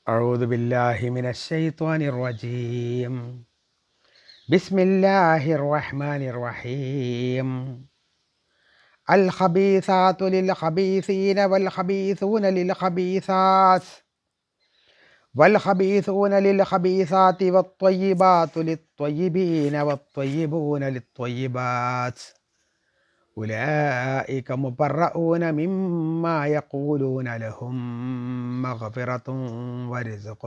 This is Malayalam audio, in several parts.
أعوذ بالله من الشيطان الرجيم. بسم الله الرحمن الرحيم. الخبيثات للخبيثين والخبيثون للخبيثات والخبيثون للخبيثات والطيبات للطيبين والطيبون للطيبات أولئك مبرؤون مما يقولون لهم مغفرة ورزق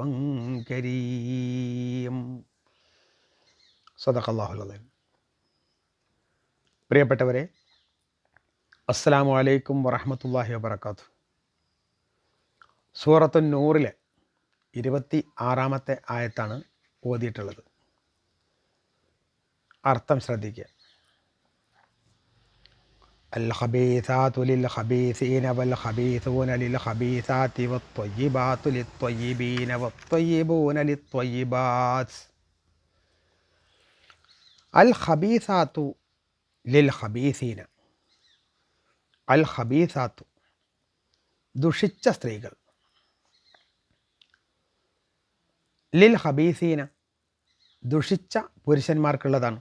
كريم. സദഖല്ലാഹുൽ അലീം. പ്രിയപ്പെട്ടവരെ, അസ്സലാമു അലൈക്കും വറഹ്മത്തുള്ളാഹി വബറകാതുഹു. സൂറത്തുൻ നൂറിലെ 26-ാമത്തെ ആയത്താണ് ഓതിയിട്ടുള്ളത്. അർത്ഥം ശ്രദ്ധിക്കുക. الخبيثات للخبيثين والخبيثون للخبيثات والطيبات للطيبين والطيبون للطيبات. الخبيثات للخبيثين. الخبيثات ദുഷിച്ച സ്ത്രീകൾ. ലിൽ ഖബീസീന ദുഷിച്ച പുരുഷന്മാർക്കുള്ളതാണ്.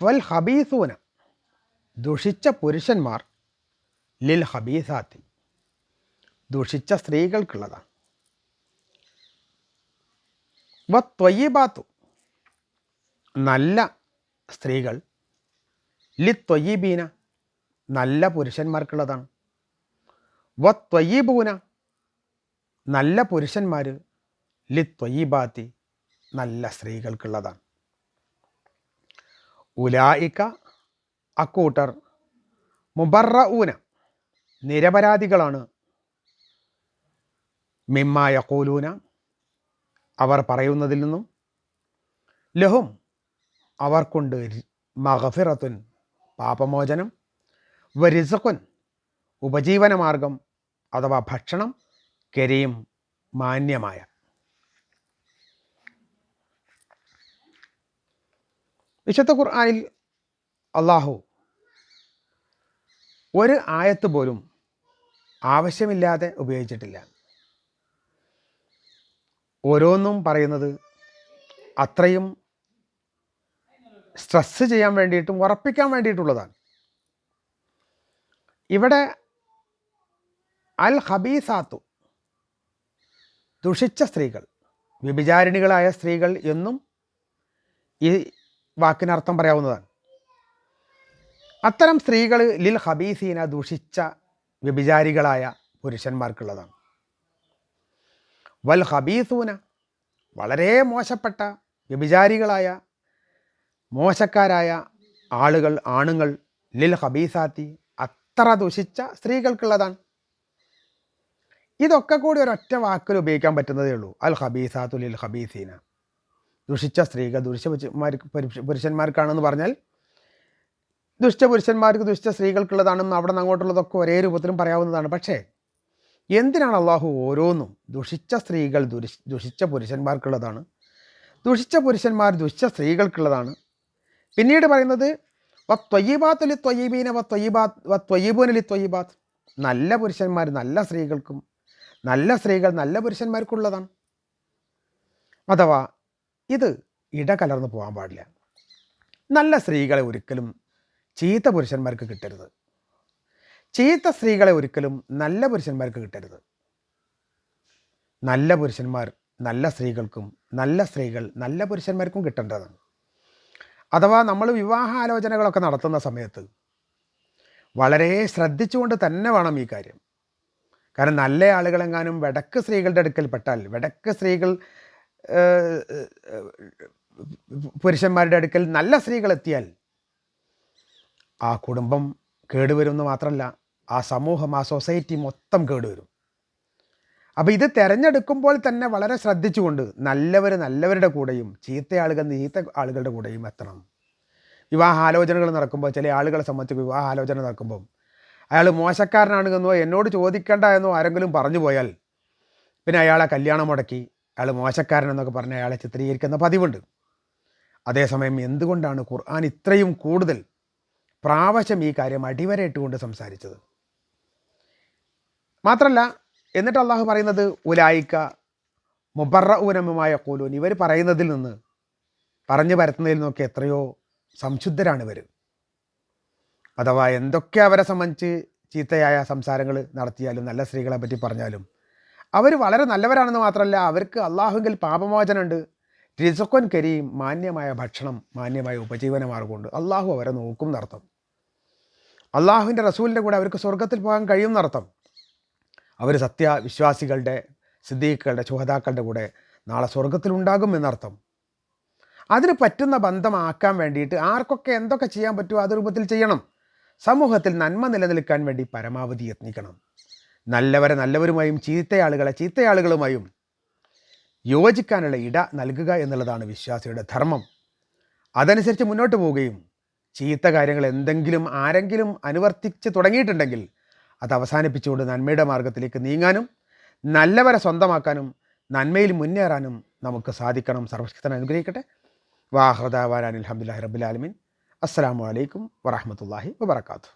വൽ ഖബീസൂന ദുഷിച്ച പുരുഷന്മാർ ലിൽ ഖബീസാത്തി ദുഷിച്ച സ്ത്രീകൾക്കുള്ളതാണ്. വത്വയ്യിബാത്തു നല്ല സ്ത്രീകൾ ലിത്വയ്യിബീന നല്ല പുരുഷന്മാർക്കുള്ളതാണ്. വത്വയ്യിബൂന നല്ല പുരുഷന്മാർ ലിത്വയ്യിബാത്തി നല്ല സ്ത്രീകൾക്കുള്ളതാണ്. ഉലായിക അക്കൂട്ടർ മുബറഊന നിരപരാധികളാണ്. മിമ്മാ യഖൂലൂന അവർ പറയുന്നതിൽ നിന്നും. ലഹും അവർക്കുണ്ട് മഗ്ഫിറത്തുൻ പാപമോചനം, വരിസ്ഖുൻ ഉപജീവനമാർഗം അഥവാ ഭക്ഷണം, കരീം മാന്യമായ. വിശുദ്ധ ഖുർആനിൽ അള്ളാഹു ഒരു ആയത്ത് പോലും ആവശ്യമില്ലാതെ ഉപയോഗിച്ചിട്ടില്ല. ഓരോന്നും പറയുന്നത് അത്രയും സ്ട്രെസ് ചെയ്യാൻ വേണ്ടിയിട്ടും ഉറപ്പിക്കാൻ വേണ്ടിയിട്ടുള്ളതാണ്. ഇവിടെ അൽ ഖബീസാത്തു ദുഷിച്ച സ്ത്രീകൾ, വ്യഭിചാരിണികളായ സ്ത്രീകൾ എന്നും ഈ വാക്കിനർത്ഥം പറയാവുന്നതാണ്. അത്തരം സ്ത്രീകൾ ലിൽ ഖബീസീന ദുഷിച്ച വ്യഭിചാരികളായ പുരുഷന്മാർക്കുള്ളതാണ്. വൽ ഖബീസൂന വളരെ മോശപ്പെട്ട വ്യഭിചാരികളായ മോശക്കാരായ ആളുകൾ, ആണുങ്ങൾ ലിൽ ഖബീസാത്തി അത്ര ദുഷിച്ച സ്ത്രീകൾക്കുള്ളതാണ്. ഇതൊക്കെ കൂടി ഒരൊറ്റ വാക്കിൽ ഉപയോഗിക്കാൻ പറ്റുന്നതേ ഉള്ളൂ. അൽ ഖബീസാത്തു ലിൽ ഖബീസീന ദുഷിച്ച സ്ത്രീകൾ പുരുഷന്മാർക്കാണെന്ന് പറഞ്ഞാൽ ദുഷ്ട പുരുഷന്മാർക്ക് ദുഷ്ട സ്ത്രീകൾക്കുള്ളതാണെന്ന് അവിടെ നിന്ന് അങ്ങോട്ടുള്ളതൊക്കെ ഒരേ രൂപത്തിലും പറയാവുന്നതാണ്. പക്ഷേ എന്തിനാണ് അള്ളാഹു ഓരോന്നും ദുഷിച്ച സ്ത്രീകൾ ദുഷിച്ച പുരുഷന്മാർക്കുള്ളതാണ്, ദുഷിച്ച പുരുഷന്മാർ ദുഷിച്ച സ്ത്രീകൾക്കുള്ളതാണ്, പിന്നീട് പറയുന്നത് വത്വയ്യിബാത്തു ലിത്വയ്യിബീന വത്വയ്യിബൂന ലിത്വയ്യിബാത്ത് നല്ല പുരുഷന്മാർ നല്ല സ്ത്രീകൾക്കും നല്ല സ്ത്രീകൾ നല്ല പുരുഷന്മാർക്കുള്ളതാണ്. അഥവാ ഇത് ഇടകലർന്ന് പോകാൻ പാടില്ല. നല്ല സ്ത്രീകളെ ഒരിക്കലും ചീത്ത പുരുഷന്മാർക്ക് കിട്ടരുത്, ചീത്ത സ്ത്രീകളെ ഒരിക്കലും നല്ല പുരുഷന്മാർക്ക് കിട്ടരുത്. നല്ല പുരുഷന്മാർ നല്ല സ്ത്രീകൾക്കും നല്ല സ്ത്രീകൾ നല്ല പുരുഷന്മാർക്കും കിട്ടേണ്ടതാണ്. അഥവാ നമ്മൾ വിവാഹാലോചനകളൊക്കെ നടത്തുന്ന സമയത്ത് വളരെ ശ്രദ്ധിച്ചുകൊണ്ട് തന്നെ വേണം ഈ കാര്യം. കാരണം നല്ല ആളുകളെങ്ങാനും വടക്ക് സ്ത്രീകളുടെ അടുക്കൽ പെട്ടാൽ, വടക്ക് സ്ത്രീകൾ പുരുഷന്മാരുടെ അടുക്കൽ നല്ല സ്ത്രീകൾ എത്തിയാൽ ആ കുടുംബം കേടുവരുമെന്ന് മാത്രമല്ല, ആ സമൂഹം, ആ സൊസൈറ്റി മൊത്തം കേടുവരും. അപ്പോൾ ഇത് തിരഞ്ഞെടുക്കുമ്പോൾ തന്നെ വളരെ ശ്രദ്ധിച്ചുകൊണ്ട് നല്ലവരുടെ കൂടെയും ചീത്ത ആളുകളുടെ കൂടെയും എത്തണം. വിവാഹാലോചനകൾ നടക്കുമ്പോൾ ചില ആളുകളെ സംബന്ധിച്ച് വിവാഹാലോചന നടക്കുമ്പം അയാൾ മോശക്കാരനാണെന്നോ എന്നോട് ചോദിക്കേണ്ട എന്നോ ആരെങ്കിലും പറഞ്ഞു പോയാൽ പിന്നെ അയാളെ കല്യാണം മുടക്കി അയാൾ മോശക്കാരനെന്നൊക്കെ പറഞ്ഞ് അയാളെ ചിത്രീകരിക്കുന്ന പതിവുണ്ട്. അതേസമയം എന്തുകൊണ്ടാണ് ഖുർആൻ ഇത്രയും കൂടുതൽ പ്രാവശ്യം ഈ കാര്യം അടിവരയിട്ടുകൊണ്ട് സംസാരിച്ചത്? മാത്രമല്ല എന്നിട്ട് അള്ളാഹു പറയുന്നത് ഉലായിക്ക മുബറഊനമായ ഖൂലൂൻ, ഇവർ പറയുന്നതിൽ നിന്ന്, പറഞ്ഞു പരത്തുന്നതിൽ നിന്നൊക്കെ എത്രയോ സംശുദ്ധരാണ് ഇവർ. അഥവാ എന്തൊക്കെ അവരെ സംബന്ധിച്ച് ചീത്തയായ സംസാരങ്ങൾ നടത്തിയാലും നല്ല സ്ത്രീകളെ പറ്റി പറഞ്ഞാലും അവർ വളരെ നല്ലവരാണെന്ന് മാത്രമല്ല, അവർക്ക് അള്ളാഹുവിൽ പാപമോചനമുണ്ട്. റിസ്ഖുൻ കരീം, മാന്യമായ ഭക്ഷണം, മാന്യമായ ഉപജീവന മാർഗമുണ്ട്. അള്ളാഹു അവരെ നോക്കും എന്നർത്ഥം. അള്ളാഹുവിൻ്റെ റസൂലിൻ്റെ കൂടെ അവർക്ക് സ്വർഗത്തിൽ പോകാൻ കഴിയും എന്നർത്ഥം. അവർ സത്യവിശ്വാസികളുടെ, സിദ്ദീഖുകളുടെ, ശുഹദാക്കളുടെ കൂടെ നാളെ സ്വർഗത്തിലുണ്ടാകും എന്നർത്ഥം. അതിന് പറ്റുന്ന ബന്ധമാക്കാൻ വേണ്ടിയിട്ട് ആർക്കൊക്കെ എന്തൊക്കെ ചെയ്യാൻ പറ്റുമോ അത് രൂപത്തിൽ ചെയ്യണം. സമൂഹത്തിൽ നന്മ നിലനിൽക്കാൻ വേണ്ടി പരമാവധി യത്നിക്കണം. നല്ലവരെ നല്ലവരുമായും ചീത്തയാളുകളെ ചീത്തയാളുകളുമായും യോജിക്കാനുള്ള ഇട നൽകുക എന്നുള്ളതാണ് വിശ്വാസിയുടെ ധർമ്മം. അതനുസരിച്ച് മുന്നോട്ട് പോവുകയും ചീത്ത കാര്യങ്ങൾ എന്തെങ്കിലും ആരെങ്കിലും അനുവർത്തിച്ച് തുടങ്ങിയിട്ടുണ്ടെങ്കിൽ അത് അവസാനിപ്പിച്ചുകൊണ്ട് നന്മയുടെ മാർഗത്തിലേക്ക് നീങ്ങാനും നല്ലവരെ സ്വന്തമാക്കാനും നന്മയിൽ മുന്നേറാനും നമുക്ക് സാധിക്കണം. സർവശക്തൻ അനുഗ്രഹിക്കട്ടെ. വാഹൃദാവാൻ അൽഹംദുലില്ലാഹി റബ്ബിൽ ആലമീൻ. അസ്സലാമു അലൈക്കും വറഹ്മത്തുള്ളാഹി വബറകാതുഹു.